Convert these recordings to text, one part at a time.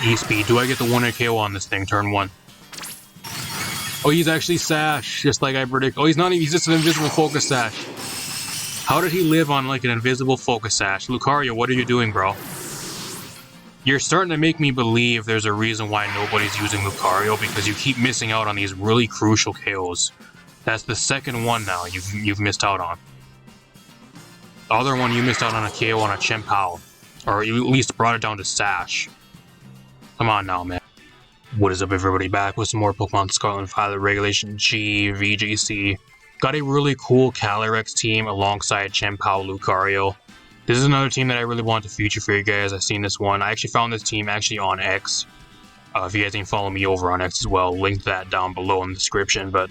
E-speed. Do I get the 1-hit KO on this thing? Turn 1. Oh, he's actually Sash, just like I predict. Oh, he's not even, he's just an invisible focus Sash. How did he live on like an invisible focus Sash? Lucario, what are you doing, bro? You're starting to make me believe there's a reason why nobody's using Lucario, because you keep missing out on these really crucial KOs. That's the second one now you've missed out on. The other one you missed out on a KO on a Chien Pao, or you at least brought it down to Sash. Come on now, man. What is up, everybody? Back with some more Pokemon Scarlet and Violet Regulation G, VGC. Got a really cool Calyrex team alongside Chien Pao, Lucario. This is another team that I really want to feature for you guys. I've seen this one. I actually found this team on X. If you guys can follow me over on X as well, link that down below in the description. But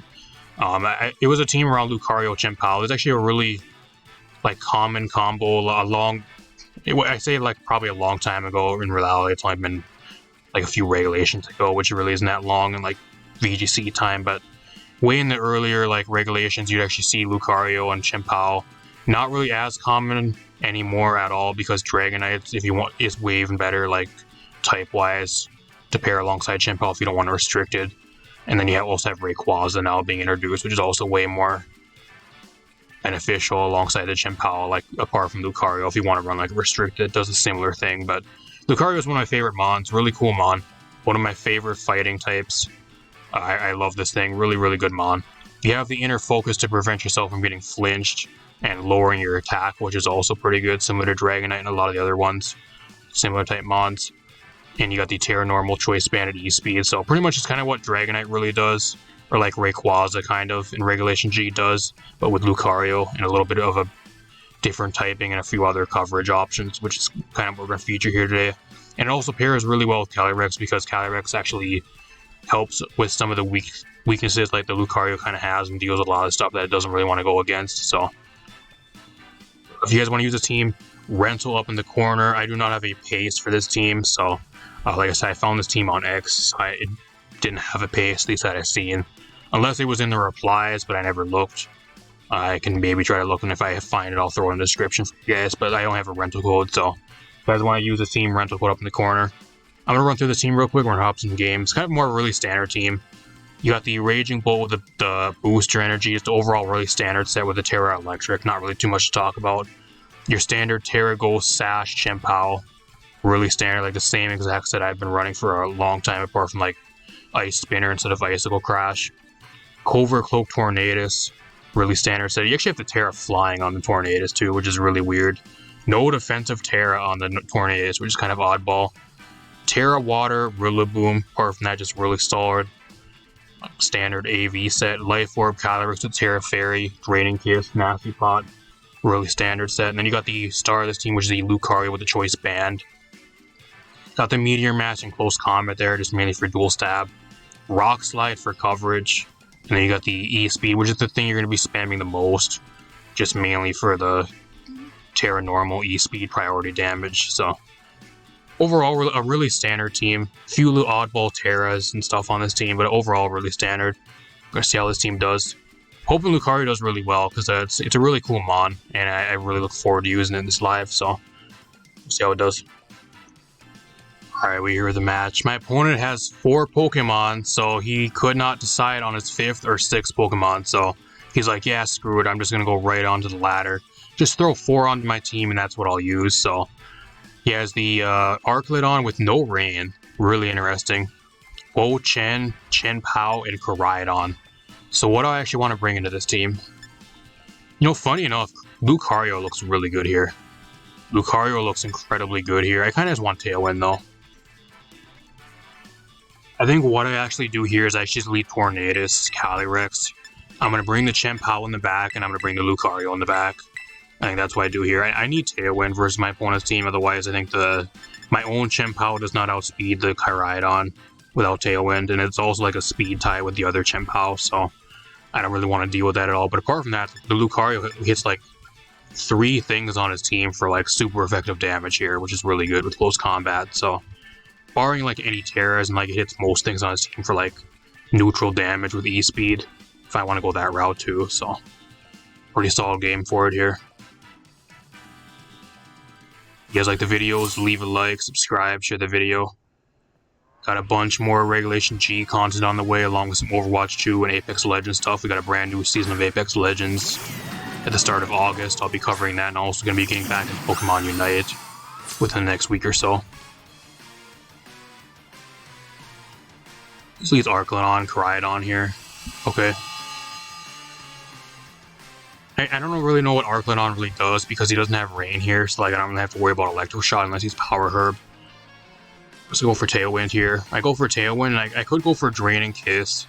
it was a team around Lucario, Chien Pao. It was actually a really common combo. I say probably a long time ago. In reality, it's only been a few regulations ago, which really isn't that long in VGC time. But way in the earlier regulations, you'd actually see Lucario and Chien Pao. Not really as common anymore at all, because Dragonite, if you want, is way even better type-wise to pair alongside Chien Pao if you don't want to restrict it. And then you also have Rayquaza now being introduced, which is also way more beneficial alongside the Chien Pao, apart from Lucario. If you want to run restricted, it does a similar thing. But Lucario is one of my favorite mons. Really cool mon. One of my favorite fighting types. I love this thing. Really, really good mon. You have the inner focus to prevent yourself from getting flinched and lowering your attack, which is also pretty good, similar to Dragonite and a lot of the other ones. Similar type mons. And you got the Terra Normal, Choice Band, and E-Speed. So pretty much it's kind of what Dragonite really does, or Rayquaza kind of in Regulation G does, but with Lucario and a little bit of a different typing and a few other coverage options, which is kind of what we're going to feature here today. And it also pairs really well with Calyrex, because Calyrex actually helps with some of the weaknesses the Lucario kind of has, and deals with a lot of stuff that it doesn't really want to go against. So if you guys want to use a team, rental up in the corner. I do not have a paste for this team, so like I said, I found this team on X. It didn't have a paste, at least that I've seen, unless it was in the replies, but I never looked. I can maybe try to look, and if I find it, I'll throw it in the description for you guys, but I don't have a rental code, so if you guys want to use a team, rental code up in the corner. I'm going to run through the team real quick. We're going to hop some games. Kind of more of a really standard team. You got the Raging Bolt with the booster energy. It's the overall really standard set with the Terra Electric. Not really too much to talk about. Your standard Terra Ghost, Sash, Chien Pao. Really standard, the same exact set I've been running for a long time, apart from Ice Spinner instead of Icicle Crash. Covert Cloak Tornadus. Really standard set. You actually have the Terra Flying on the Tornadus too, which is really weird. No defensive Terra on the Tornadus, which is kind of oddball. Terra Water, Rillaboom, apart from that, just really solid. Standard AV set. Life Orb, Calyrex with Terra Fairy, Draining Kiss, Nasty Pot. Really standard set. And then you got the star of this team, which is the Lucario with the Choice Band. Got the Meteor Mash in close combat there, just mainly for dual stab. Rock Slide for coverage. And then you got the E-Speed, which is the thing you're going to be spamming the most. Just mainly for the Terra Normal E-Speed priority damage. So overall, a really standard team. Few little oddball Terras and stuff on this team, but overall really standard. Gonna see how this team does. Hoping Lucario does really well, because it's a really cool mon, and I really look forward to using it in this live, so we'll see how it does. Alright, we hear the match. My opponent has 4 Pokemon, so he could not decide on his 5th or 6th Pokemon, so he's like, yeah, screw it, I'm just gonna go right onto the ladder. Just throw 4 onto my team, and that's what I'll use, so he has the Arclet on with no rain. Really interesting. Chien Pao, and Koraidon. So what do I actually want to bring into this team? Funny enough, Lucario looks really good here. Lucario looks incredibly good here. I kind of just want Tailwind, though. I think what I actually do here is I just lead Tornadus, Calyrex. I'm going to bring the Chien Pao in the back, and I'm going to bring the Lucario in the back. I think that's what I do here. I need Tailwind versus my opponent's team, otherwise I think my own Chien Pao does not outspeed the Koraidon without Tailwind, and it's also a speed tie with the other Chien Pao, so I don't really want to deal with that at all. But apart from that, the Lucario hits 3 things on his team for super effective damage here, which is really good with close combat. So barring any Terras, and it hits most things on his team for neutral damage with E-Speed, if I want to go that route too. So pretty solid game for it here. If you guys like the videos, leave a like, subscribe, share the video. Got a bunch more Regulation G content on the way, along with some Overwatch 2 and Apex Legends stuff. We got a brand new season of Apex Legends at the start of August. I'll be covering that, and also going to be getting back into Pokemon Unite within the next week or so. This leaves Arclodon, Koraidon here. Okay. I don't really know what Arclodon really does because he doesn't have Rain here, so like I don't really have to worry about Electro Shot unless he's Power Herb. Let's go for Tailwind here. I go for Tailwind, and I could go for Drain and Kiss,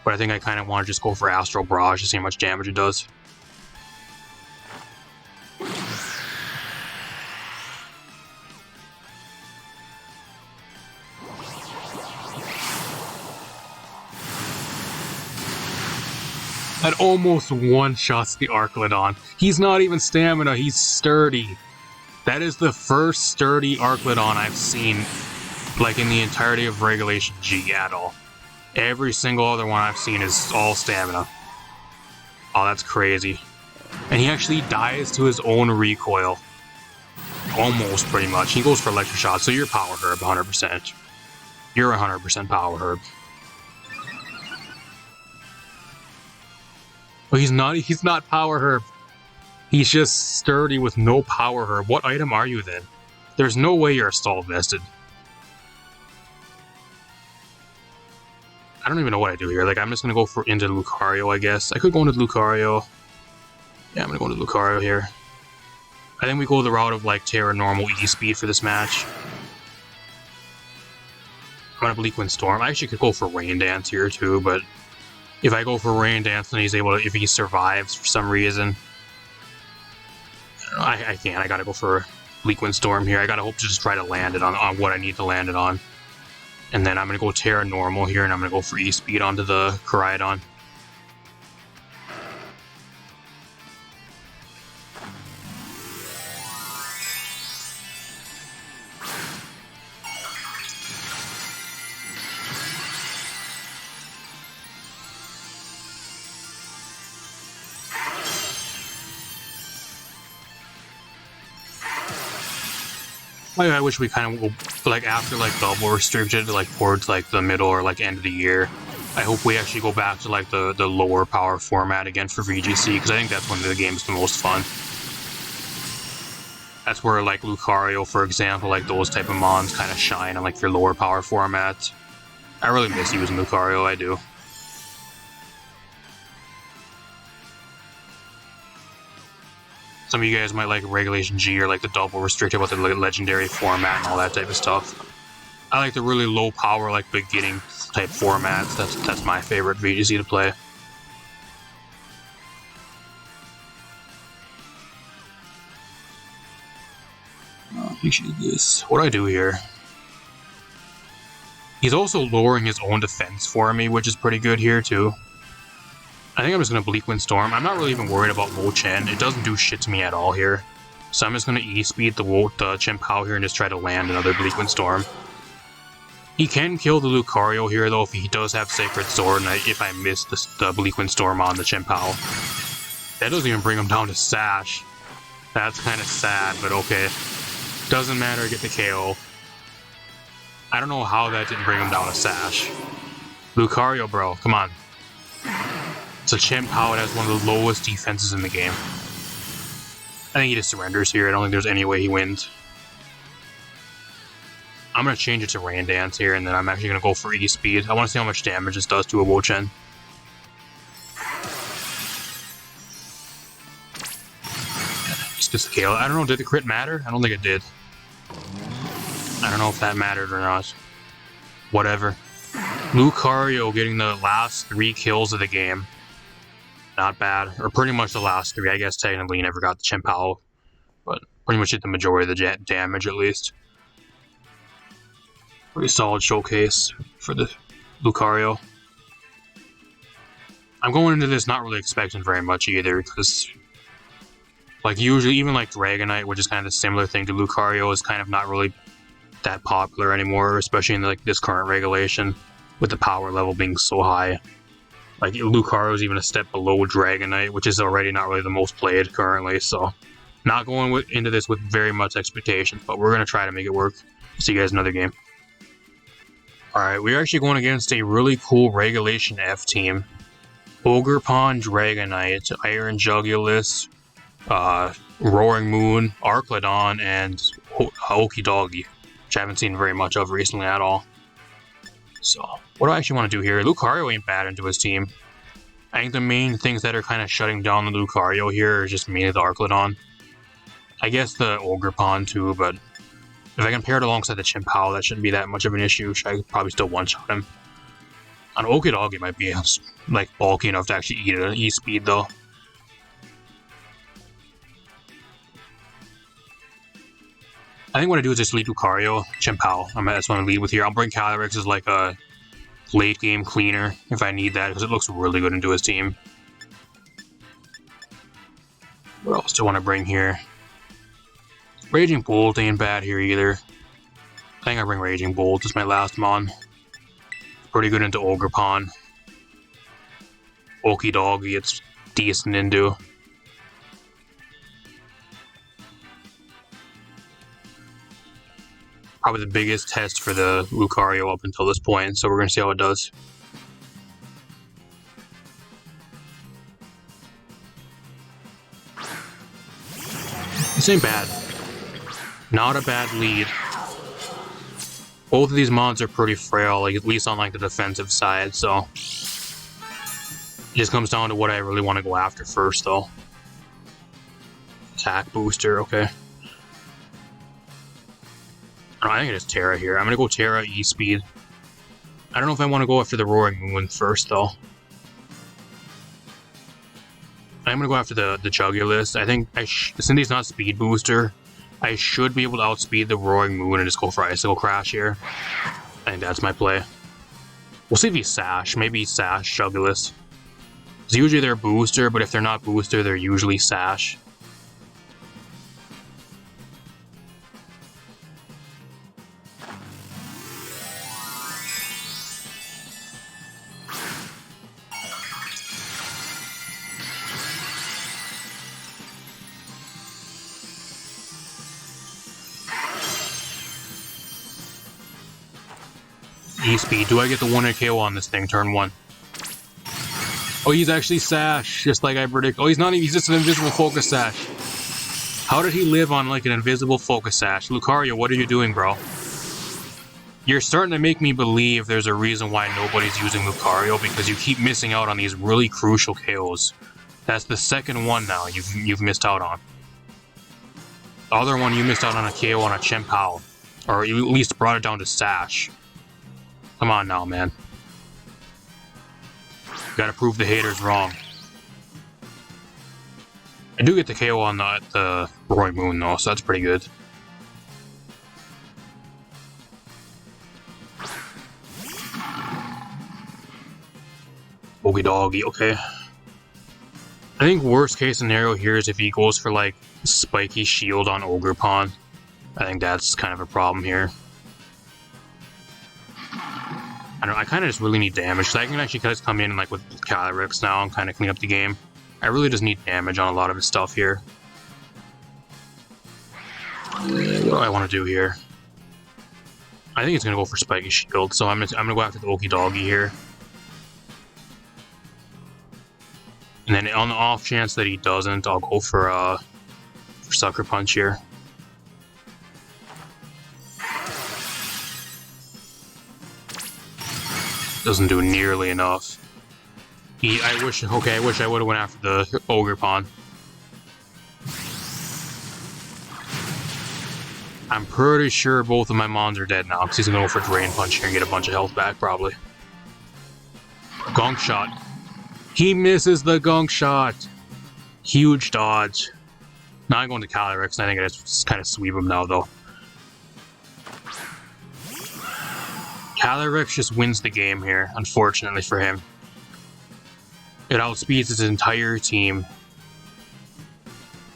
but I think I kind of want to just go for Astral Barrage to see how much damage it does. That almost one-shots the Arclodon. He's not even stamina, he's sturdy. That is the first sturdy Arclodon I've seen, like, in the entirety of Regulation G at all. Every single other one I've seen is all stamina. Oh, that's crazy. And he actually dies to his own recoil. Almost, pretty much. He goes for Electric Shot, so you're Power Herb, 100%. You're 100% Power Herb. Well, he's not Power Herb. He's just sturdy with no Power Herb. What item are you then? There's no way you're Stall Vested. I don't even know what I do here. Like, I'm just gonna go for into Lucario, I guess. I could go into Lucario. Yeah, I'm gonna go into Lucario here. I think we go the route of like Terra Normal E-Speed for this match. I'm gonna Bleak Wind Storm. I actually could go for Rain Dance here too, but if I go for Rain Dance, then he's able to, if he survives for some reason, I can't. I gotta go for Bleak Wind Storm here. I gotta hope to just try to land it on what I need to land it on. And then I'm gonna go Terra Normal here, and I'm gonna go for E-Speed onto the Koraidon. I wish we kind of, like, after, like, double restricted, like, towards, like, the middle or, like, end of the year, I hope we actually go back to, like, the lower power format again for VGC, because I think that's when the game's the most fun. That's where, like, Lucario, for example, like, those type of mons kind of shine on, like, your lower power formats. I really miss using Lucario, I do. Some of you guys might like Regulation G or like the double restricted with the legendary format and all that type of stuff. I like the really low power, like beginning type formats. That's my favorite VGC to play. Oh, appreciate this. What do I do here? He's also lowering his own defense for me, which is pretty good here too. I think I'm just going to Bleak Wind Storm. I'm not really even worried about Wo Chen. It doesn't do shit to me at all here. So I'm just going to E-Speed the Chen Pao here and just try to land another Bleak Wind Storm. He can kill the Lucario here though if he does have Sacred Sword and if I miss the Bleak Wind Storm on the Chen Pao. That doesn't even bring him down to Sash. That's kind of sad, but okay. Doesn't matter, get the KO. I don't know how that didn't bring him down to Sash. Lucario, bro, come on. It's a Chien Pao that has one of the lowest defenses in the game. I think he just surrenders here. I don't think there's any way he wins. I'm going to change it to Rain Dance here, and then I'm actually going to go for E-Speed. I want to see how much damage this does to a Wo Chen. Just to scale. I don't know, did the crit matter? I don't think it did. I don't know if that mattered or not. Whatever. Lucario getting the last 3 kills of the game. Not bad. Or pretty much the last 3. I guess technically he never got the Chien Pao, but pretty much hit the majority of the damage at least. Pretty solid showcase for the Lucario. I'm going into this not really expecting very much either, because like usually even like Dragonite, which is kind of a similar thing to Lucario, is kind of not really that popular anymore, especially in like this current regulation with the power level being so high. Like, Lucario is even a step below Dragonite, which is already not really the most played currently, so not going into this with very much expectations, but we're going to try to make it work. See you guys in another game. Alright, we're actually going against a really cool Regulation F team. Ogerpon, Dragonite, Iron Jugulus, Roaring Moon, Arclodon, and Okidoggy, which I haven't seen very much of recently at all. So, what do I actually want to do here? Lucario ain't bad into his team. I think the main things that are kind of shutting down the Lucario here is just mainly the Arclodon. I guess the Ogerpon too, but if I can pair it alongside the Chimpao, that shouldn't be that much of an issue. I could probably still one-shot him. An Okidoggy might be like bulky enough to actually eat it at E-speed though. I think what I do is just lead Lucario, Chimpao. That's what I'm going to lead with here. I'll bring Calyrex as like a late game cleaner if I need that, because it looks really good into his team. What else do I want to bring here? Raging Bolt ain't bad here either. I think I bring Raging Bolt as my last mon. Pretty good into Ogerpon. Okidoggy, it's decent into. Probably the biggest test for the Lucario up until this point, so we're going to see how it does. This ain't bad. Not a bad lead. Both of these mons are pretty frail, like at least on like the defensive side, so it just comes down to what I really want to go after first, though. Attack booster, okay. I think it is Terra here. I'm gonna go Terra E-speed. I don't know if I want to go after the Roaring Moon first, though. I'm gonna go after the Jugulus. I think since he's not Speed Booster, I should be able to outspeed the Roaring Moon and just go for Icicle Crash here. I think that's my play. We'll see if he's Sash. Maybe he's Sash Jugulus. Because usually they're Booster, but if they're not Booster, they're usually Sash. E-speed. Do I get the 1-hit KO on this thing turn 1? Oh, he's actually Sash, just like I predict. Oh, he's not even, he's just an invisible Focus Sash. How did he live on like an invisible Focus Sash? Lucario, what are you doing, bro? You're starting to make me believe there's a reason why nobody's using Lucario, because you keep missing out on these really crucial KOs. That's the second one now you've missed out on. The other one you missed out on a KO on a Chimpao, or you at least brought it down to Sash. Come on now, man. Gotta prove the haters wrong. I do get the KO on the Roaring Moon, though, so that's pretty good. Okidoggy, okay. I think worst case scenario here is if he goes for, like, Spiky Shield on Ogerpon. I think that's kind of a problem here. I don't know, I kind of just really need damage, so I can actually just come in like with Calyrex now and kind of clean up the game. I really just need damage on a lot of his stuff here. What do I want to do here? I think he's going to go for Spiky Shield, so I'm gonna go after the Okidoggy here. And then on the off chance that he doesn't, I'll go for Sucker Punch here. Doesn't do nearly enough. I wish I would have went after the Ogerpon. I'm pretty sure both of my mons are dead now, because he's gonna go for Drain Punch here and get a bunch of health back, probably. Gunk Shot. He misses the Gunk Shot! Huge dodge. Now I'm going to Calyrex, and I think I just kind of sweep him now, though. Calyrex just wins the game here, unfortunately for him. It outspeeds his entire team.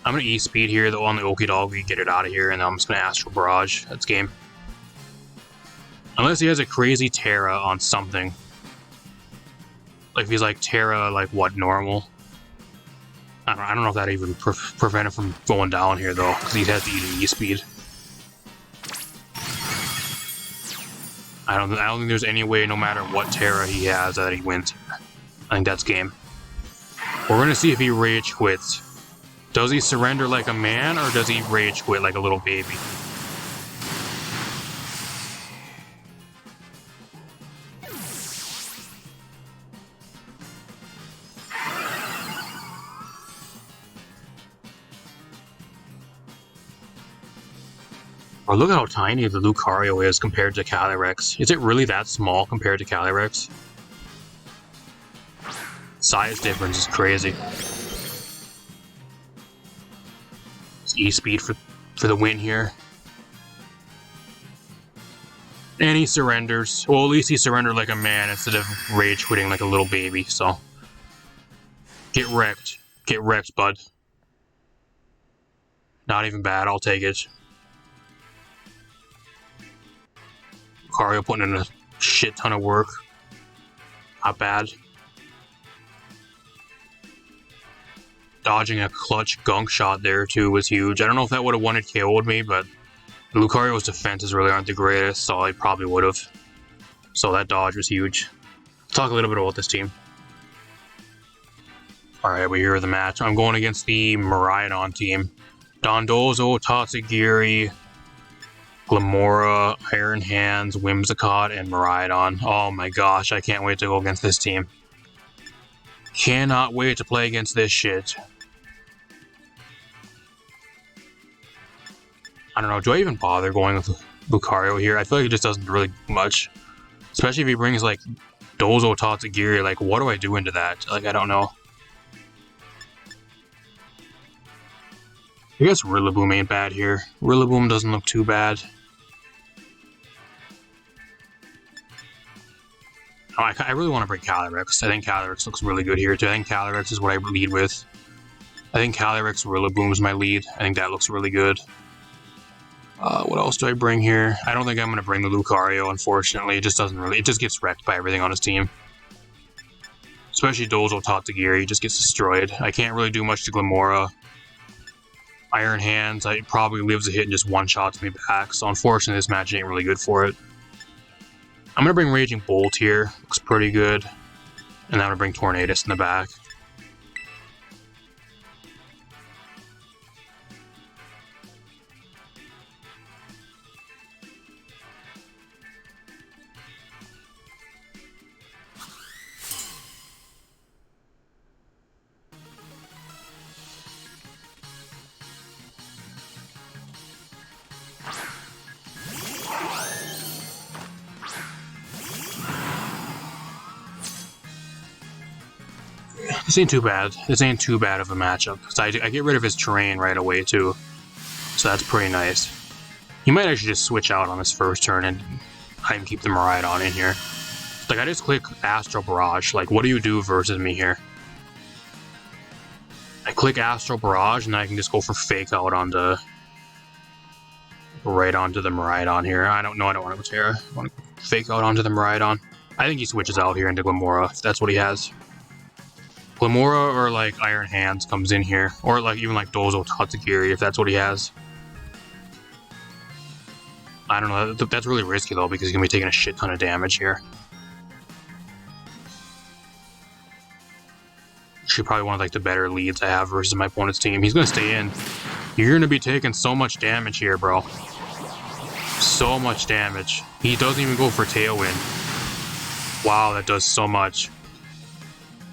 I'm going to E-speed here though on the Okidoggy, get it out of here, and then I'm just going to Astral Barrage. That's game. Unless he has a crazy Terra on something. Like if he's like Terra, like what, normal? I don't know if that even prevent him from going down here though, because he has to eat an E-speed. I don't think there's any way, no matter what Terra he has, that he wins. I think that's game. We're gonna see if he rage quits. Does he surrender like a man, or does he rage quit like a little baby? Oh, look at how tiny the Lucario is compared to Calyrex. Is it really that small compared to Calyrex? Size difference is crazy. It's E-speed for the win here. And he surrenders. Well, at least he surrendered like a man instead of rage quitting like a little baby, so. Get wrecked. Get wrecked, bud. Not even bad, I'll take it. Lucario putting in a shit ton of work. Not bad. Dodging a clutch gunk shot there too was huge. I don't know if that would have won it KO'd me, but Lucario's defenses really aren't the greatest, so I probably would have. So that dodge was huge. Let's talk a little bit about this team. Alright, we're here with the match. I'm going against the Miraidon team. Dondozo, Tatsugiri, Glamora, Iron Hands, Whimsicott, and Miraidon. Oh my gosh, I can't wait to go against this team. Cannot wait to play against this shit. I don't know, do I even bother going with Lucario here? I feel like he just doesn't really do much. Especially if he brings like Dozo Tatsugiri, like what do I do into that? Like I don't know. I guess Rillaboom ain't bad here. Rillaboom doesn't look too bad. Oh, I really want to bring Calyrex. I think Calyrex looks really good here too. I think Calyrex is what I lead with. I think Calyrex Rillaboom is my lead. I think that looks really good. What else do I bring here? I don't think I'm going to bring the Lucario, unfortunately. It just doesn't really... It just gets wrecked by everything on his team. Especially Dozo Tatsugiri. He just gets destroyed. I can't really do much to Glamora. Iron Hands, I probably lives a hit and just one-shots me back. So unfortunately, this match ain't really good for it. I'm going to bring Raging Bolt here. Looks pretty good. And I'm going to bring Tornadus in the back. This ain't too bad. This ain't too bad of a matchup. So I get rid of his terrain right away, too. So that's pretty nice. He might actually just switch out on his first turn and I can keep the Miraidon in here. Like, I just click Astral Barrage. Like, what do you do versus me here? I click Astral Barrage and I can just go for Fake Out onto... right onto the Miraidon here. I don't want to go Terra. I want to Fake Out onto the Miraidon. I think he switches out here into Glamora, if that's what he has. Glamora or like Iron Hands comes in here, or like even like Dozo Tatsugiri if that's what he has. I don't know, that's really risky though because he's gonna be taking a shit ton of damage here. Actually probably one of like the better leads I have versus my opponent's team. He's gonna stay in. You're gonna be taking so much damage here, bro. So much damage. He doesn't even go for Tailwind. Wow, that does so much.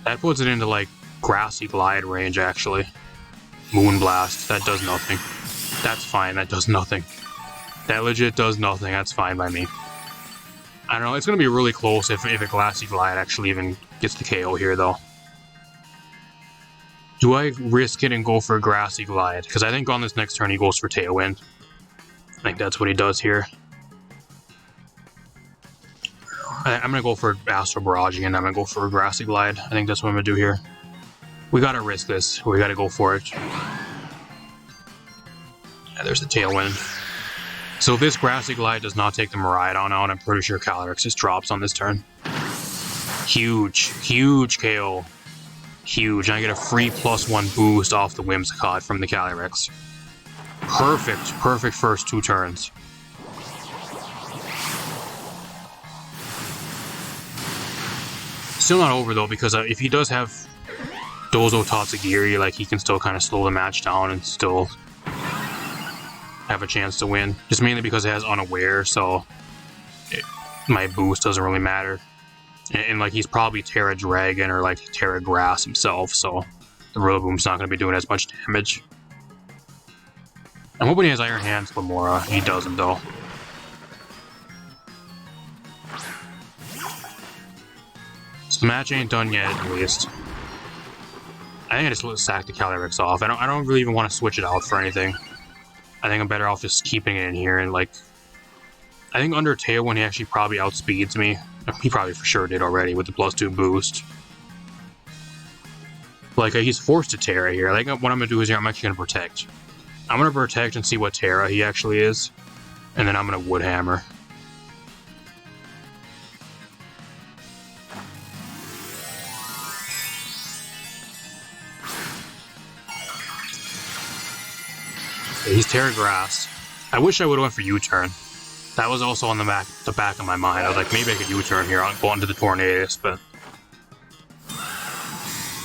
That puts it into, like, Grassy Glide range, actually. Moonblast. That does nothing. That's fine. That does nothing. That legit does nothing. That's fine by me. I don't know. It's going to be really close if a Glassy Glide actually even gets the KO here, though. Do I risk it and go for a Grassy Glide? Because I think on this next turn he goes for Tailwind. I think that's what he does here. I'm going to go for Astral Barrage again. I'm going to go for a Grassy Glide. I think that's what I'm going to do here. We got to risk this. We got to go for it. Yeah, there's the Tailwind. So if this Grassy Glide does not take the Miraidon out, I'm pretty sure Calyrex just drops on this turn. Huge. Huge KO. Huge. I get a free +1 boost off the Whimsicott from the Calyrex. Perfect. Perfect first 2 turns. Still not over though, because if he does have Dozo Tatsugiri, like he can still kind of slow the match down and still have a chance to win. Just mainly because it has Unaware, so my boost doesn't really matter. And like he's probably Terra Dragon or like Terra Grass himself, so the Rillaboom's not going to be doing as much damage. I'm hoping he has Iron Hands Lamora. He doesn't though. So the match ain't done yet, at least. I think I just sack the Calyrex off. I don't really even want to switch it out for anything. I think I'm better off just keeping it in here and like... I think under Tailwind he actually probably outspeeds me. He probably for sure did already with the +2 boost. Like, he's forced to Terra here. I think what I'm going to do is here, I'm actually going to Protect. I'm going to Protect and see what Terra he actually is. And then I'm going to Wood Hammer. Yeah, he's Terra Grass. I wish I would have went for U-Turn. That was also on the back of my mind. I was like, maybe I could U-turn here, I'll go into the Tornadus, but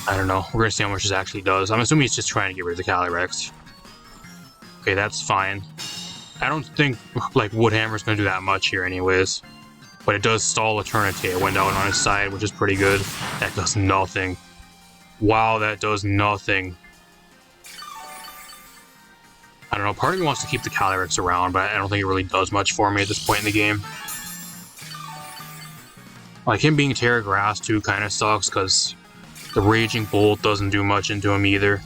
I don't know. We're gonna see how much this actually does. I'm assuming he's just trying to get rid of the Calyrex. Okay, that's fine. I don't think like Wood Hammer's gonna do that much here, anyways. But it does stall a turn of Tailwind out on his side, which is pretty good. That does nothing. Wow, that does nothing. I don't know, part of me wants to keep the Calyrex around, but I don't think it really does much for me at this point in the game. Like, him being Terra Grass, too, kind of sucks, because the Raging Bolt doesn't do much into him, either.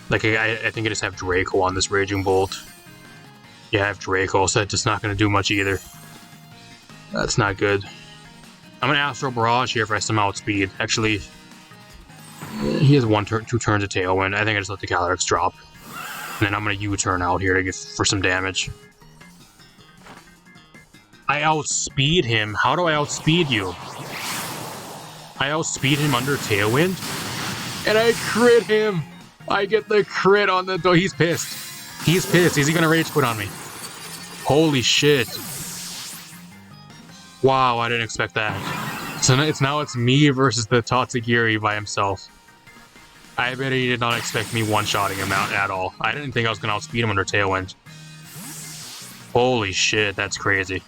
Like, I think I just have Draco on this Raging Bolt. Yeah, I have Draco, so it's just not going to do much, either. That's not good. I'm going to Astral Barrage here if I somehow outspeed. Actually, he has 2 turns of Tailwind. I think I just let the Calyrex drop. And then I'm going to U-turn out here to get for some damage. I outspeed him. How do I outspeed you? I outspeed him under Tailwind? And I crit him! I get the crit on the... Oh, he's pissed. He's pissed. Is he going to Rage Quit on me? Holy shit. Wow, I didn't expect that. So now it's me versus the Tatsugiri by himself. I bet he did not expect me one-shotting him out at all. I didn't think I was going to outspeed him under Tailwind. Holy shit, that's crazy.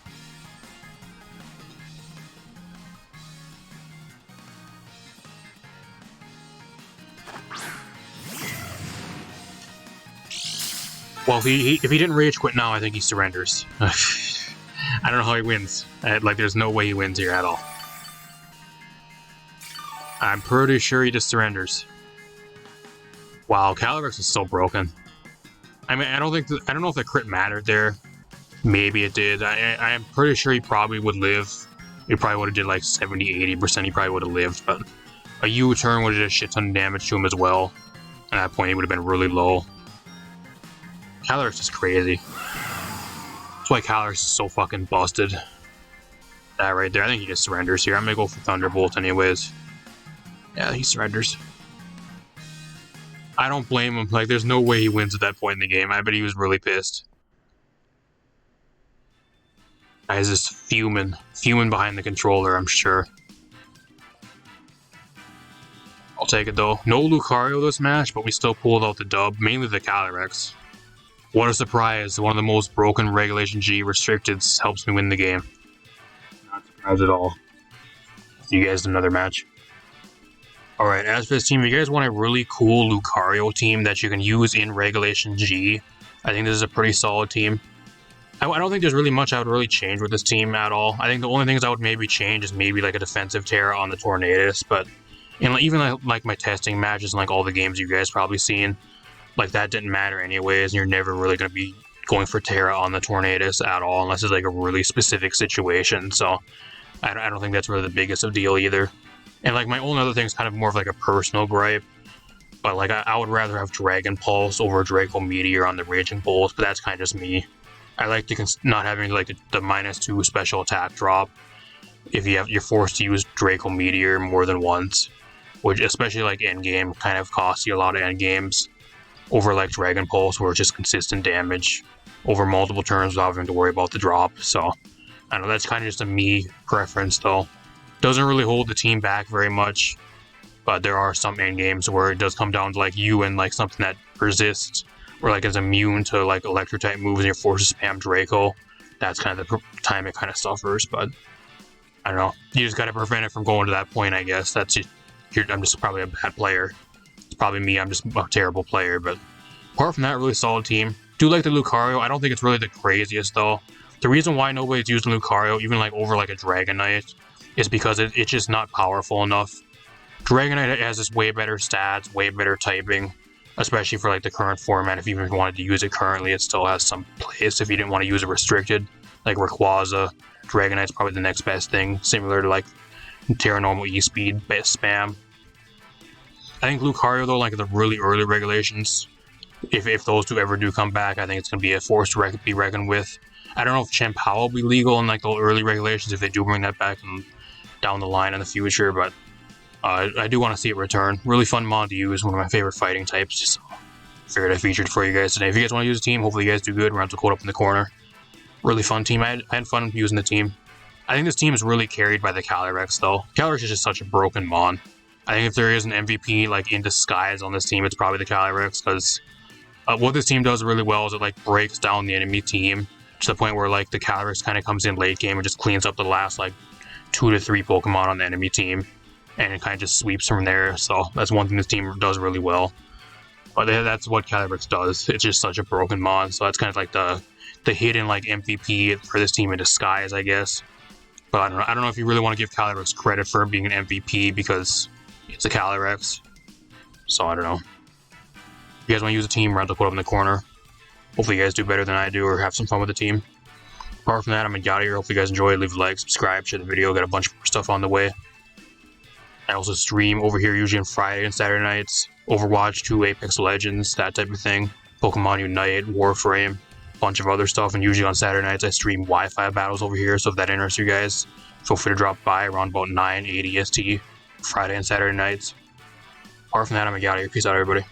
Well, if he didn't Rage Quit now, I think he surrenders. I don't know how he wins. Like, there's no way he wins here at all. I'm pretty sure he just surrenders. Wow, Calyrex is so broken. I mean, I don't know if the crit mattered there. Maybe it did. I am pretty sure he probably would live. He probably would have did like 70-80%. He probably would have lived, but a U-turn would have did a shit ton of damage to him as well. At that point, he would have been really low. Calyrex is crazy. That's why Calyrex is so fucking busted. That right there. I think he just surrenders here. I'm gonna go for Thunderbolt anyways. Yeah, he surrenders. I don't blame him. Like, there's no way he wins at that point in the game. I bet he was really pissed. Guy's just fuming behind the controller, I'm sure. I'll take it though. No Lucario this match, but we still pulled out the dub, mainly the Calyrex. What a surprise. One of the most broken Regulation G restricteds helps me win the game. Not surprised at all. See you guys in another match. Alright, as for this team, if you guys want a really cool Lucario team that you can use in Regulation G, I think this is a pretty solid team. I don't think there's really much I would really change with this team at all. I think the only things I would maybe change is maybe like a defensive Terra on the Tornadus, but even like my testing matches and like all the games you guys probably seen, like that didn't matter anyways, and you're never really going to be going for Terra on the Tornadus at all unless it's like a really specific situation, so I don't think that's really the biggest of deal either. And like my only other thing is kind of more of like a personal gripe, but like I would rather have Dragon Pulse over Draco Meteor on the Raging Bolt, but that's kind of just me. I like not having like the -2 special attack drop if you're forced to use Draco Meteor more than once, which especially like end game kind of costs you a lot of end games over like Dragon Pulse where it's just consistent damage over multiple turns without having to worry about the drop. So I don't know, that's kind of just a me preference though. Doesn't really hold the team back very much, but there are some end games where it does come down to like you and like something that resists or like is immune to like electric type moves and you're forced to spam Draco. That's kind of the time it kind of suffers, but I don't know. You just gotta prevent it from going to that point, I guess. That's it. I'm just probably a bad player. It's probably me. I'm just a terrible player, but apart from that, really solid team. Do like the Lucario. I don't think it's really the craziest though. The reason why nobody's using Lucario, even like over like a Dragonite, is because it's just not powerful enough. Dragonite has this way better stats, way better typing, especially for like the current format. If you even wanted to use it currently, it still has some place if you didn't want to use it restricted. Like Rayquaza, Dragonite's probably the next best thing, similar to like Terra Normal E-Speed spam. I think Lucario though, like the really early regulations, if those two ever do come back, I think it's going to be a force to be reckoned with. I don't know if Chien-Pao will be legal in like the early regulations if they do bring that back down the line in the future, but I do want to see it return. Really fun mod to use, one of my favorite fighting types, so figured I featured it for you guys today. If you guys want to use a team, hopefully you guys do good. We're going to code up in the corner. Really fun team. I had fun using the team. I think this team is really carried by the Calyrex though. Calyrex is just such a broken mon. I think if there is an MVP like in disguise on this team, it's probably the Calyrex, because what this team does really well is it like breaks down the enemy team to the point where like the Calyrex kind of comes in late game and just cleans up the last like 2 to 3 Pokemon on the enemy team, and it kind of just sweeps from there. So that's one thing this team does really well. But that's what Calyrex does. It's just such a broken mon, so that's kind of like the hidden like MVP for this team in disguise, I guess. But I don't know if you really want to give Calyrex credit for being an MVP because it's a Calyrex. So I don't know. If you guys want to use a team, we're going to put up in the corner. Hopefully you guys do better than I do or have some fun with the team. Apart from that, I'm out of here. Hopefully you guys enjoy. Leave a like, subscribe, share the video. Got a bunch more stuff on the way. I also stream over here usually on Friday and Saturday nights. Overwatch 2, Apex Legends, that type of thing. Pokemon Unite, Warframe, a bunch of other stuff. And usually on Saturday nights I stream Wi-Fi battles over here. So if that interests you guys, feel free to drop by around about 9, 8 EST, Friday and Saturday nights. Apart from that, I'm out of here. Peace out, everybody.